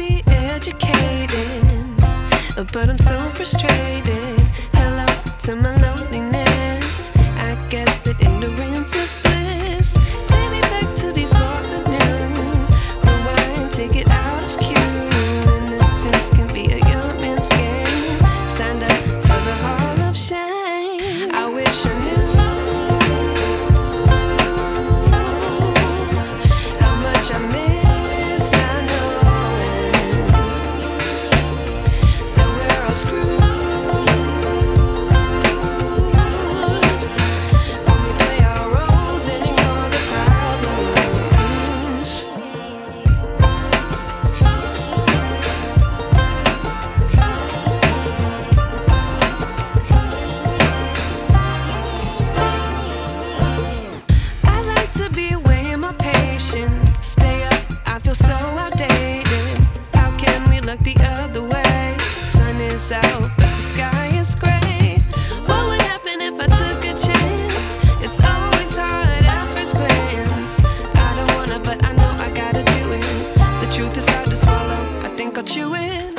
be educated, but I'm so frustrated. Hello to my loneliness. I guess that ignorance is bliss. Take me back to before I knew. Rewind, take it out of cue. Innocence can be a young man's game. Signed up for the hall of shame. I wish I knew how much I miss not knowing that we're all screwed when we play our roles and ignore the problems. I like to be away in my patience. Stay up, I feel so outdated. How can we look the other way? Sun is out, but the sky is gray. What would happen if I took a chance? It's always hard at first glance. I don't wanna, but I know I gotta do it. The truth is hard to swallow, I think I'll chew it.